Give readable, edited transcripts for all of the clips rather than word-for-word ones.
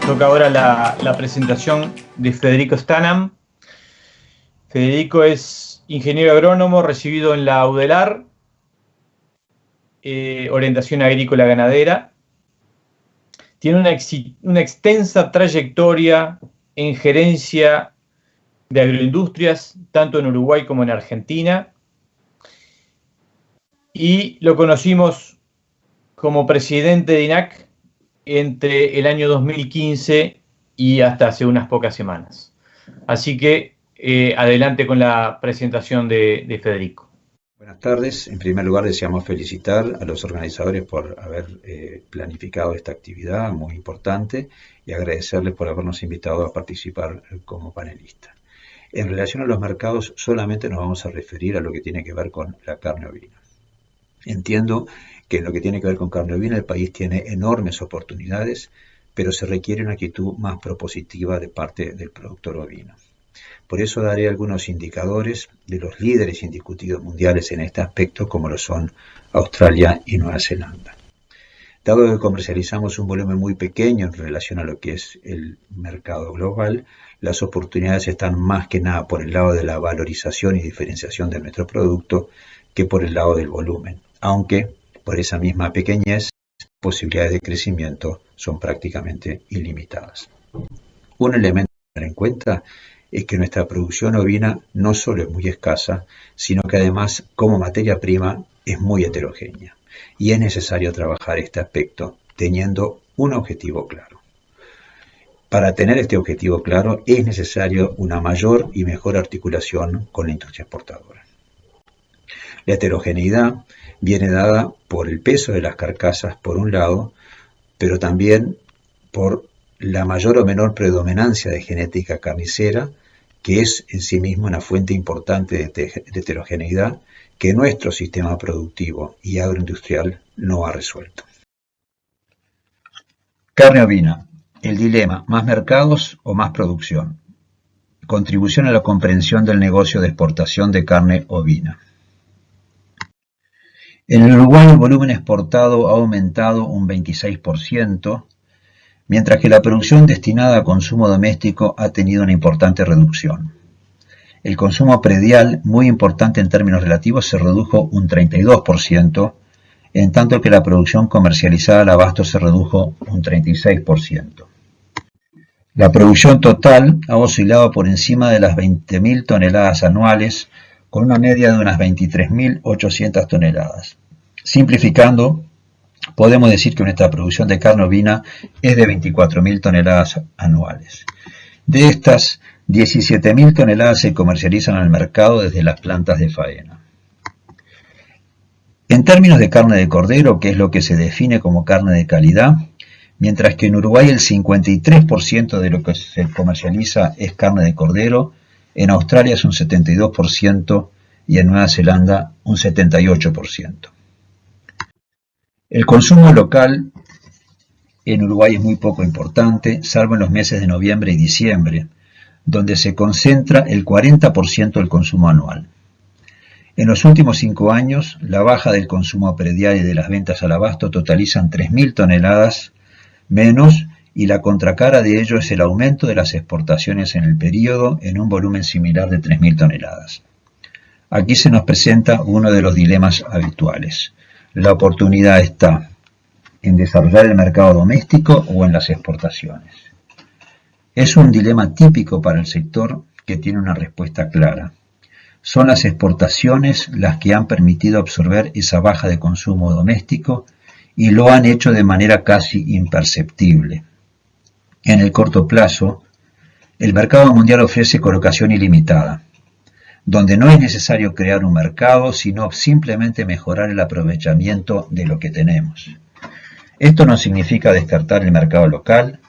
toca ahora la presentación de Federico Stanam. Federico es ingeniero agrónomo recibido en la UDELAR, orientación agrícola ganadera. Tiene una extensa trayectoria en gerencia de agroindustrias, tanto en Uruguay como en Argentina. Y lo conocimos como presidente de INAC entre el año 2015 y hasta hace unas pocas semanas. Así que adelante con la presentación de Federico. Buenas tardes. En primer lugar, deseamos felicitar a los organizadores por haber planificado esta actividad muy importante y agradecerles por habernos invitado a participar como panelista. En relación a los mercados, solamente nos vamos a referir a lo que tiene que ver con la carne ovina. Entiendo que en lo que tiene que ver con carne ovina el país tiene enormes oportunidades, pero se requiere una actitud más propositiva de parte del productor ovino. Por eso daré algunos indicadores de los líderes indiscutidos mundiales en este aspecto, como lo son Australia y Nueva Zelanda. Dado que comercializamos un volumen muy pequeño en relación a lo que es el mercado global, las oportunidades están más que nada por el lado de la valorización y diferenciación de nuestro producto que por el lado del volumen, aunque por esa misma pequeñez, las posibilidades de crecimiento son prácticamente ilimitadas. Un elemento a tener en cuenta es que nuestra producción ovina no solo es muy escasa, sino que además como materia prima es muy heterogénea y es necesario trabajar este aspecto teniendo un objetivo claro. Para tener este objetivo claro es necesario una mayor y mejor articulación con la industria exportadora. La heterogeneidad viene dada por el peso de las carcasas por un lado, pero también por la mayor o menor predominancia de genética carnicera, que es en sí mismo una fuente importante de heterogeneidad que nuestro sistema productivo y agroindustrial no ha resuelto. Carne ovina. El dilema, ¿más mercados o más producción? Contribución a la comprensión del negocio de exportación de carne ovina. En el Uruguay el volumen exportado ha aumentado un 26%, mientras que la producción destinada a consumo doméstico ha tenido una importante reducción. El consumo predial, muy importante en términos relativos, se redujo un 32%, en tanto que la producción comercializada al abasto se redujo un 36%. La producción total ha oscilado por encima de las 20.000 toneladas anuales, con una media de unas 23.800 toneladas. Simplificando, podemos decir que nuestra producción de carne ovina es de 24.000 toneladas anuales. De estas, 17.000 toneladas se comercializan al mercado desde las plantas de faena. En términos de carne de cordero, que es lo que se define como carne de calidad, mientras que en Uruguay el 53% de lo que se comercializa es carne de cordero, en Australia es un 72% y en Nueva Zelanda un 78%. El consumo local en Uruguay es muy poco importante, salvo en los meses de noviembre y diciembre, donde se concentra el 40% del consumo anual. En los últimos 5 años, la baja del consumo predial y de las ventas al abasto totalizan 3.000 toneladas menos, y la contracara de ello es el aumento de las exportaciones en el periodo en un volumen similar de 3.000 toneladas. Aquí se nos presenta uno de los dilemas habituales. La oportunidad está en desarrollar el mercado doméstico o en las exportaciones. Es un dilema típico para el sector que tiene una respuesta clara. Son las exportaciones las que han permitido absorber esa baja de consumo doméstico y lo han hecho de manera casi imperceptible. En el corto plazo, el mercado mundial ofrece colocación ilimitada, donde no es necesario crear un mercado, sino simplemente mejorar el aprovechamiento de lo que tenemos. Esto no significa descartar el mercado local,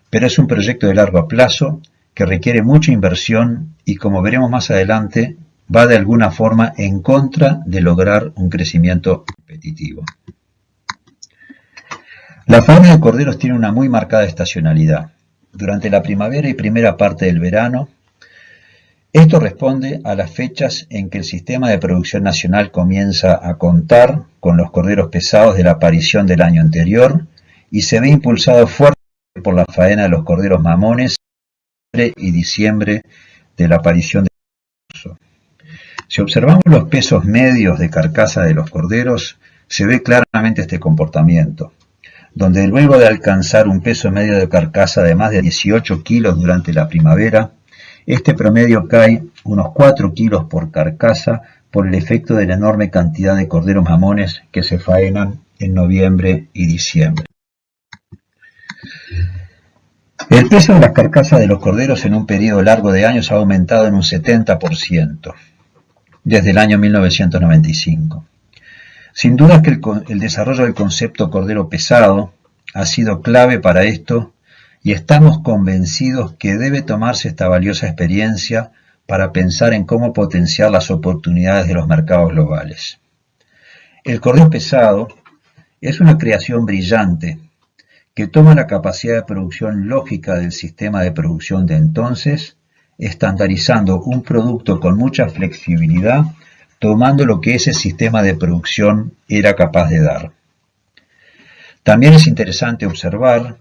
pero es un proyecto de largo plazo que requiere mucha inversión y, como veremos más adelante, va de alguna forma en contra de lograr un crecimiento competitivo. La fauna de corderos tiene una muy marcada estacionalidad. Durante la primavera y primera parte del verano, esto responde a las fechas en que el sistema de producción nacional comienza a contar con los corderos pesados de la aparición del año anterior y se ve impulsado fuertemente por la faena de los corderos mamones y diciembre de la aparición del uso. Si observamos los pesos medios de carcasa de los corderos, se ve claramente este comportamiento, donde luego de alcanzar un peso medio de carcasa de más de 18 kilos durante la primavera, este promedio cae unos 4 kilos por carcasa por el efecto de la enorme cantidad de corderos mamones que se faenan en noviembre y diciembre. El peso de las carcasas de los corderos en un periodo largo de años ha aumentado en un 70% desde el año 1995. Sin duda que el desarrollo del concepto cordero pesado ha sido clave para esto y estamos convencidos que debe tomarse esta valiosa experiencia para pensar en cómo potenciar las oportunidades de los mercados globales. El cordero pesado es una creación brillante que toma la capacidad de producción lógica del sistema de producción de entonces, estandarizando un producto con mucha flexibilidad, tomando lo que ese sistema de producción era capaz de dar. También es interesante observar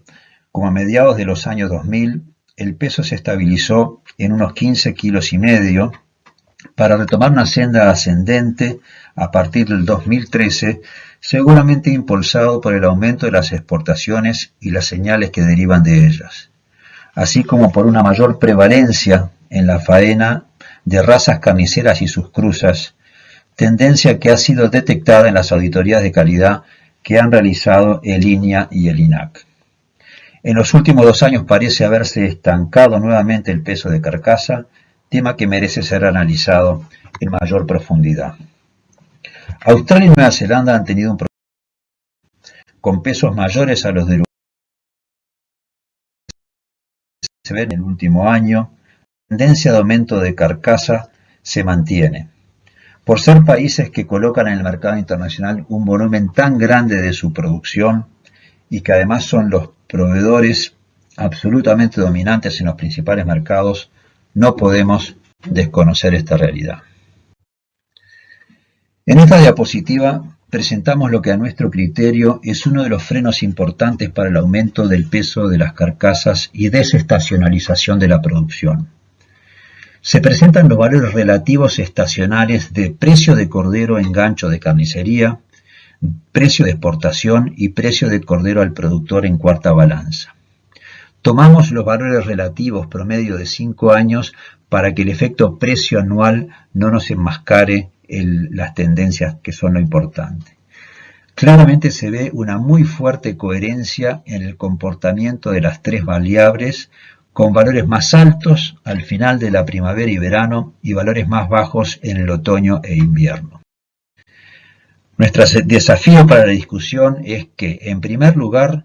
cómo a mediados de los años 2000 el peso se estabilizó en unos 15 kilos y medio para retomar una senda ascendente a partir del 2013, seguramente impulsado por el aumento de las exportaciones y las señales que derivan de ellas, así como por una mayor prevalencia en la faena de razas carniceras y sus cruzas, tendencia que ha sido detectada en las auditorías de calidad que han realizado el INIA y el INAC. En los últimos 2 años parece haberse estancado nuevamente el peso de carcasa, tema que merece ser analizado en mayor profundidad. Australia y Nueva Zelanda han tenido un problema con pesos mayores a los de Uruguay. Se ve en el último año, la tendencia de aumento de carcasa se mantiene. Por ser países que colocan en el mercado internacional un volumen tan grande de su producción y que además son los proveedores absolutamente dominantes en los principales mercados, no podemos desconocer esta realidad. En esta diapositiva presentamos lo que a nuestro criterio es uno de los frenos importantes para el aumento del peso de las carcasas y desestacionalización de la producción. Se presentan los valores relativos estacionales de precio de cordero en gancho de carnicería, precio de exportación y precio de cordero al productor en cuarta balanza. Tomamos los valores relativos promedio de 5 años para que el efecto precio anual no nos enmascare las tendencias que son lo importante. Claramente se ve una muy fuerte coherencia en el comportamiento de las 3 variables, con valores más altos al final de la primavera y verano y valores más bajos en el otoño e invierno. Nuestro desafío para la discusión es que, en primer lugar,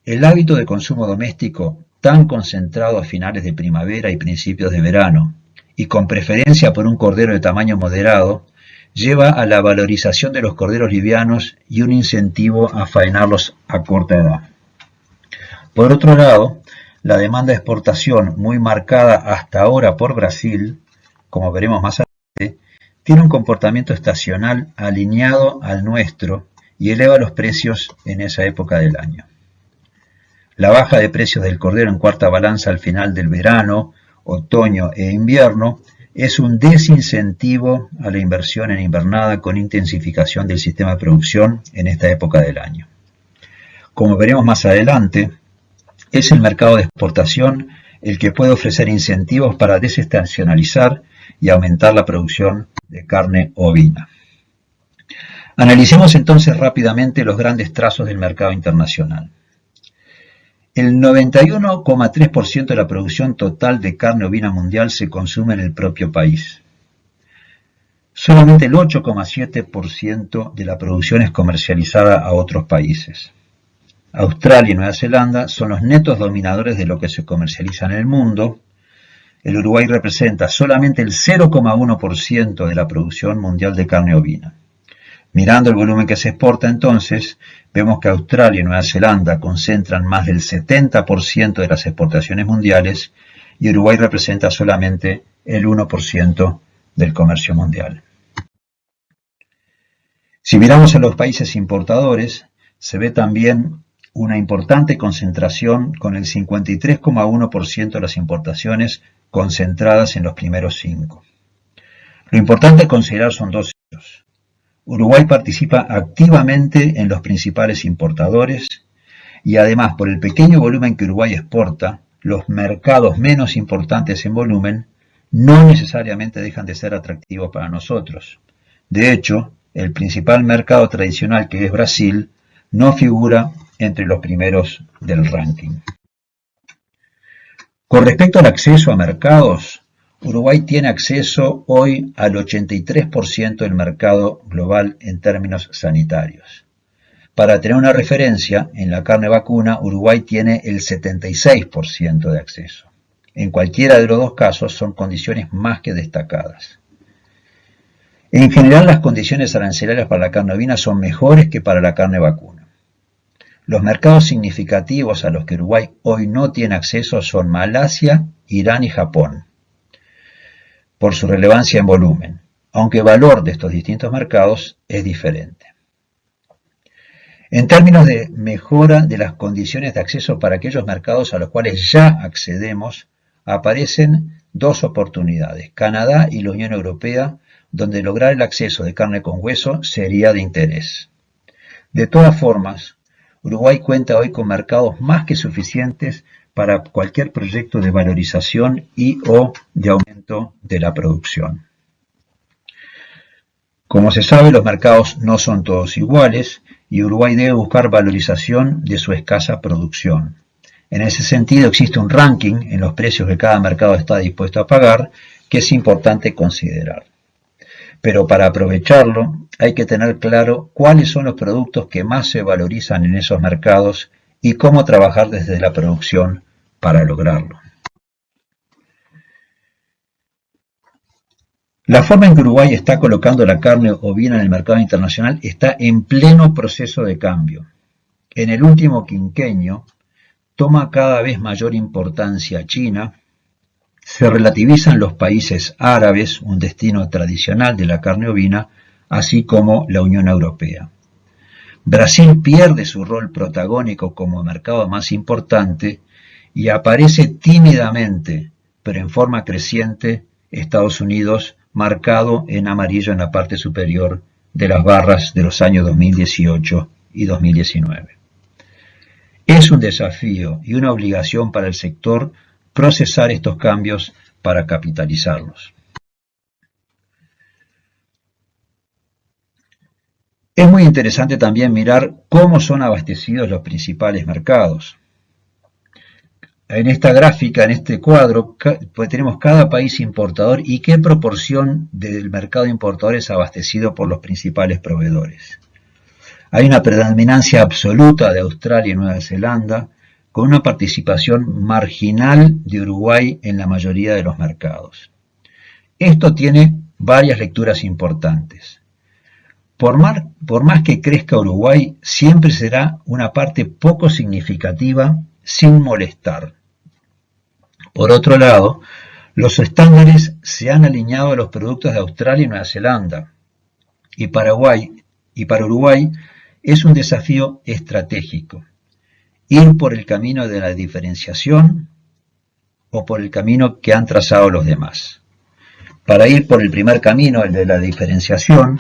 el hábito de consumo doméstico tan concentrado a finales de primavera y principios de verano, y con preferencia por un cordero de tamaño moderado, lleva a la valorización de los corderos livianos y un incentivo a faenarlos a corta edad. Por otro lado, la demanda de exportación, muy marcada hasta ahora por Brasil, como veremos más adelante, tiene un comportamiento estacional alineado al nuestro y eleva los precios en esa época del año. La baja de precios del cordero en cuarta balanza al final del verano, otoño e invierno es un desincentivo a la inversión en invernada con intensificación del sistema de producción en esta época del año. Como veremos más adelante, es el mercado de exportación el que puede ofrecer incentivos para desestacionalizar y aumentar la producción de carne ovina. Analicemos entonces rápidamente los grandes trazos del mercado internacional. El 91,3% de la producción total de carne ovina mundial se consume en el propio país. Solamente el 8,7% de la producción es comercializada a otros países. Australia y Nueva Zelanda son los netos dominadores de lo que se comercializa en el mundo. El Uruguay representa solamente el 0,1% de la producción mundial de carne ovina. Mirando el volumen que se exporta entonces, vemos que Australia y Nueva Zelanda concentran más del 70% de las exportaciones mundiales y Uruguay representa solamente el 1% del comercio mundial. Si miramos a los países importadores, se ve también una importante concentración con el 53,1% de las importaciones concentradas en los primeros 5. Lo importante a considerar son dos hechos. Uruguay participa activamente en los principales importadores y además por el pequeño volumen que Uruguay exporta, los mercados menos importantes en volumen no necesariamente dejan de ser atractivos para nosotros. De hecho, el principal mercado tradicional, que es Brasil, no figura entre los primeros del ranking. Con respecto al acceso a mercados, Uruguay tiene acceso hoy al 83% del mercado global en términos sanitarios. Para tener una referencia, en la carne vacuna, Uruguay tiene el 76% de acceso. En cualquiera de los dos casos son condiciones más que destacadas. En general, las condiciones arancelarias para la carne ovina son mejores que para la carne vacuna. Los mercados significativos a los que Uruguay hoy no tiene acceso son Malasia, Irán y Japón, por su relevancia en volumen, aunque el valor de estos distintos mercados es diferente. En términos de mejora de las condiciones de acceso para aquellos mercados a los cuales ya accedemos, aparecen dos oportunidades, Canadá y la Unión Europea, donde lograr el acceso de carne con hueso sería de interés. De todas formas, Uruguay cuenta hoy con mercados más que suficientes para cualquier proyecto de valorización y o de aumento de la producción. Como se sabe, los mercados no son todos iguales y Uruguay debe buscar valorización de su escasa producción. En ese sentido, existe un ranking en los precios que cada mercado está dispuesto a pagar que es importante considerar. Pero para aprovecharlo hay que tener claro cuáles son los productos que más se valorizan en esos mercados y cómo trabajar desde la producción para lograrlo. La forma en que Uruguay está colocando la carne ovina en el mercado internacional está en pleno proceso de cambio. En el último quinquenio toma cada vez mayor importancia China, se relativizan los países árabes, un destino tradicional de la carne ovina, así como la Unión Europea. Brasil pierde su rol protagónico como mercado más importante y aparece tímidamente, pero en forma creciente, Estados Unidos, marcado en amarillo en la parte superior de las barras de los años 2018 y 2019. Es un desafío y una obligación para el sector procesar estos cambios para capitalizarlos. Es muy interesante también mirar cómo son abastecidos los principales mercados. En esta gráfica, en este cuadro, pues tenemos cada país importador y qué proporción del mercado importador es abastecido por los principales proveedores. Hay una predominancia absoluta de Australia y Nueva Zelanda, con una participación marginal de Uruguay en la mayoría de los mercados. Esto tiene varias lecturas importantes. Por más que crezca Uruguay, siempre será una parte poco significativa sin molestar. Por otro lado, los estándares se han alineado a los productos de Australia y Nueva Zelanda, y para Uruguay es un desafío estratégico. Ir por el camino de la diferenciación o por el camino que han trazado los demás. Para ir por el primer camino, el de la diferenciación,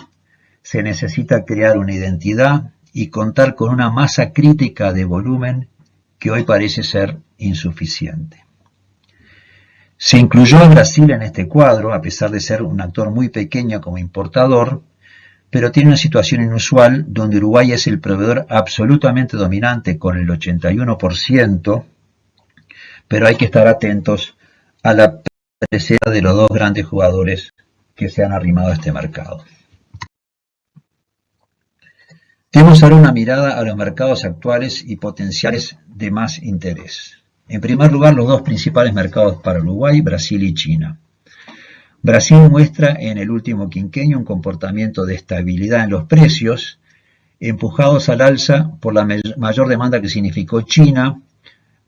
se necesita crear una identidad y contar con una masa crítica de volumen que hoy parece ser insuficiente. Se incluyó a Brasil en este cuadro, a pesar de ser un actor muy pequeño como importador, pero tiene una situación inusual donde Uruguay es el proveedor absolutamente dominante con el 81%, pero hay que estar atentos a la presencia de los dos grandes jugadores que se han arrimado a este mercado. Debemos dar una mirada a los mercados actuales y potenciales de más interés. En primer lugar, los dos principales mercados para Uruguay, Brasil y China. Brasil muestra en el último quinquenio un comportamiento de estabilidad en los precios, empujados al alza por la mayor demanda que significó China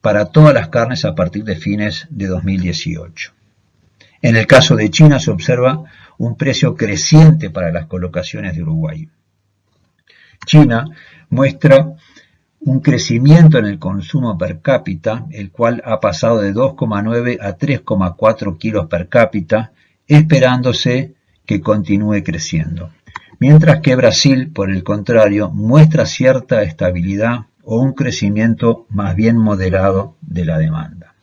para todas las carnes a partir de fines de 2018. En el caso de China se observa un precio creciente para las colocaciones de Uruguay. China muestra un crecimiento en el consumo per cápita, el cual ha pasado de 2,9 a 3,4 kilos per cápita, esperándose que continúe creciendo. Mientras que Brasil, por el contrario, muestra cierta estabilidad o un crecimiento más bien moderado de la demanda.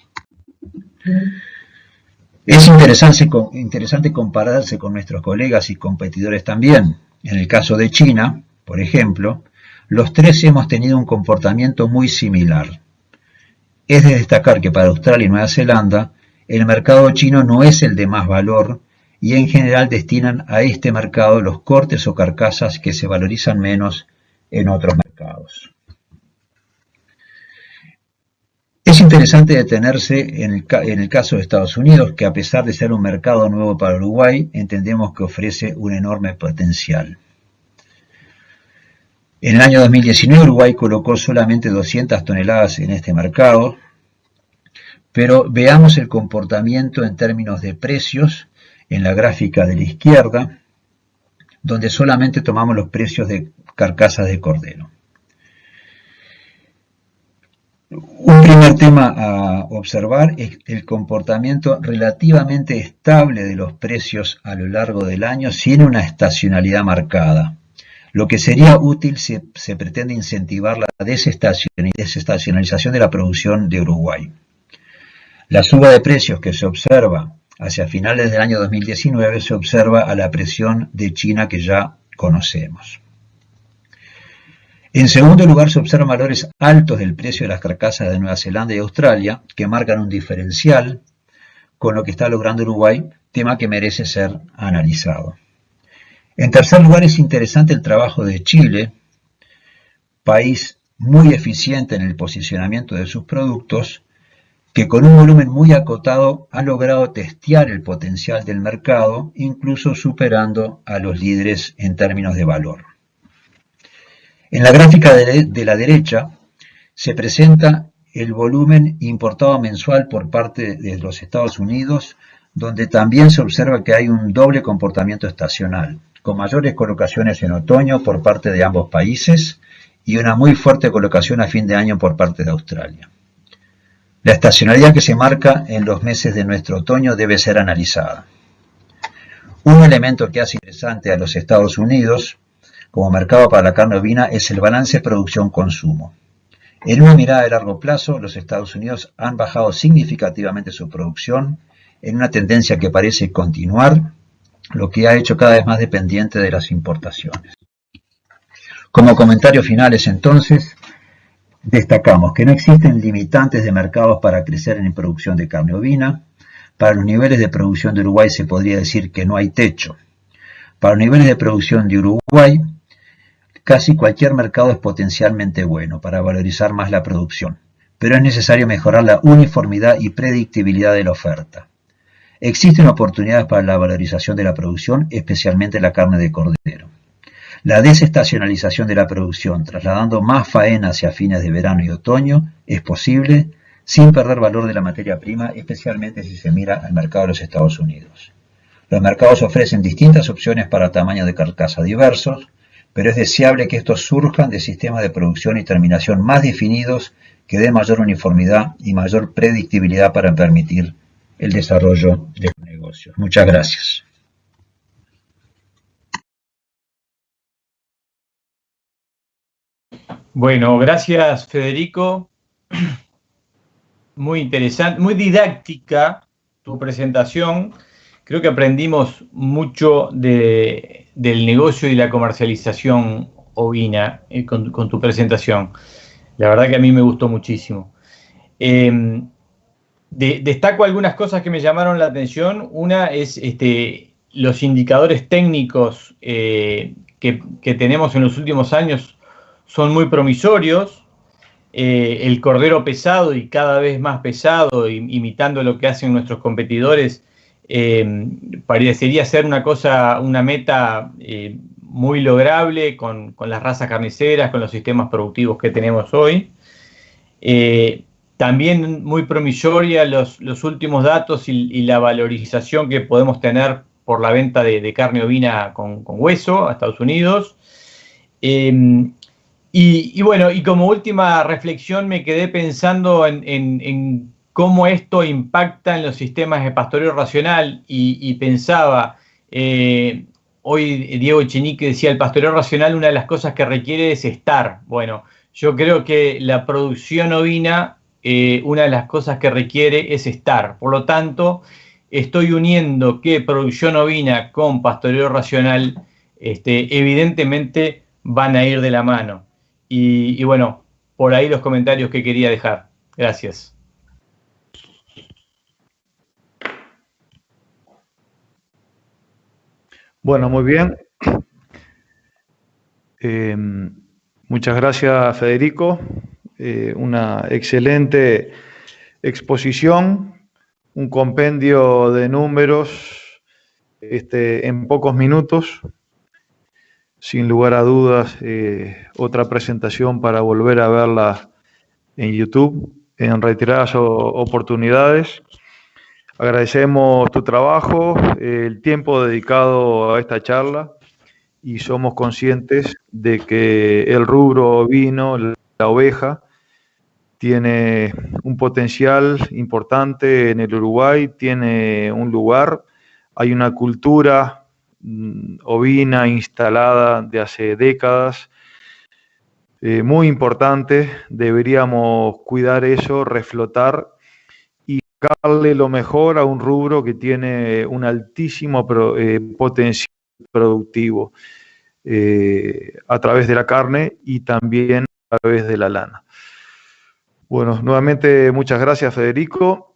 Es interesante compararse con nuestros colegas y competidores también. En el caso de China, por ejemplo, los tres hemos tenido un comportamiento muy similar. Es de destacar que para Australia y Nueva Zelanda, el mercado chino no es el de más valor y en general destinan a este mercado los cortes o carcasas que se valorizan menos en otros mercados. Es interesante detenerse en el caso de Estados Unidos, que a pesar de ser un mercado nuevo para Uruguay, entendemos que ofrece un enorme potencial. En el año 2019 Uruguay colocó solamente 200 toneladas en este mercado, pero veamos el comportamiento en términos de precios en la gráfica de la izquierda, donde solamente tomamos los precios de carcasas de cordero. Un primer tema a observar es el comportamiento relativamente estable de los precios a lo largo del año sin una estacionalidad marcada. Lo que sería útil si se pretende incentivar la desestacionalización de la producción de Uruguay. La suba de precios que se observa hacia finales del año 2019 se observa a la presión de China que ya conocemos. En segundo lugar, se observan valores altos del precio de las carcasas de Nueva Zelanda y Australia, que marcan un diferencial con lo que está logrando Uruguay, tema que merece ser analizado. En tercer lugar, es interesante el trabajo de Chile, país muy eficiente en el posicionamiento de sus productos, que con un volumen muy acotado ha logrado testear el potencial del mercado, incluso superando a los líderes en términos de valor. En la gráfica de la derecha se presenta el volumen importado mensual por parte de los Estados Unidos, donde también se observa que hay un doble comportamiento estacional, con mayores colocaciones en otoño por parte de ambos países y una muy fuerte colocación a fin de año por parte de Australia. La estacionalidad que se marca en los meses de nuestro otoño debe ser analizada. Un elemento que hace interesante a los Estados Unidos como mercado para la carne ovina es el balance producción-consumo. En una mirada de largo plazo, los Estados Unidos han bajado significativamente su producción en una tendencia que parece continuar, lo que ha hecho cada vez más dependiente de las importaciones. Como comentarios finales, entonces, destacamos que no existen limitantes de mercados para crecer en producción de carne ovina. Para los niveles de producción de Uruguay se podría decir que no hay techo. Para los niveles de producción de Uruguay, casi cualquier mercado es potencialmente bueno para valorizar más la producción, pero es necesario mejorar la uniformidad y predictibilidad de la oferta. Existen oportunidades para la valorización de la producción, especialmente la carne de cordero. La desestacionalización de la producción, trasladando más faena hacia fines de verano y otoño, es posible sin perder valor de la materia prima, especialmente si se mira al mercado de los Estados Unidos. Los mercados ofrecen distintas opciones para tamaños de carcasa diversos, pero es deseable que estos surjan de sistemas de producción y terminación más definidos que den mayor uniformidad y mayor predictibilidad para permitir el desarrollo de los negocios. Muchas gracias. Bueno, gracias Federico. Muy interesante, muy didáctica tu presentación. Creo que aprendimos mucho del negocio y la comercialización ovina con tu presentación. La verdad que a mí me gustó muchísimo. Destaco algunas cosas que me llamaron la atención. Una es los indicadores técnicos que tenemos en los últimos años son muy promisorios. El cordero pesado y cada vez más pesado, imitando lo que hacen nuestros competidores, parecería ser una meta muy lograble con las razas carniceras, con los sistemas productivos que tenemos hoy. También muy promisoria los últimos datos y la valorización que podemos tener por la venta de carne ovina con hueso a Estados Unidos. Y bueno, y como última reflexión me quedé pensando en cómo esto impacta en los sistemas de pastoreo racional y pensaba, hoy Diego Echenique decía, el pastoreo racional una de las cosas que requiere es estar. Bueno, yo creo que la producción ovina, una de las cosas que requiere es estar. Por lo tanto, estoy uniendo que producción ovina con pastoreo racional, evidentemente van a ir de la mano. Y bueno, por ahí los comentarios que quería dejar. Gracias. Bueno, muy bien. Muchas gracias, Federico. Una excelente exposición, un compendio de números en pocos minutos. Sin lugar a dudas, otra presentación para volver a verla en YouTube en reiteradas oportunidades. Agradecemos tu trabajo, el tiempo dedicado a esta charla y somos conscientes de que el rubro ovino, la oveja, tiene un potencial importante en el Uruguay, tiene un lugar, hay una cultura ovina instalada de hace décadas, muy importante, deberíamos cuidar eso, reflotar y darle lo mejor a un rubro que tiene un altísimo potencial productivo a través de la carne y también a través de la lana. Bueno, nuevamente muchas gracias, Federico.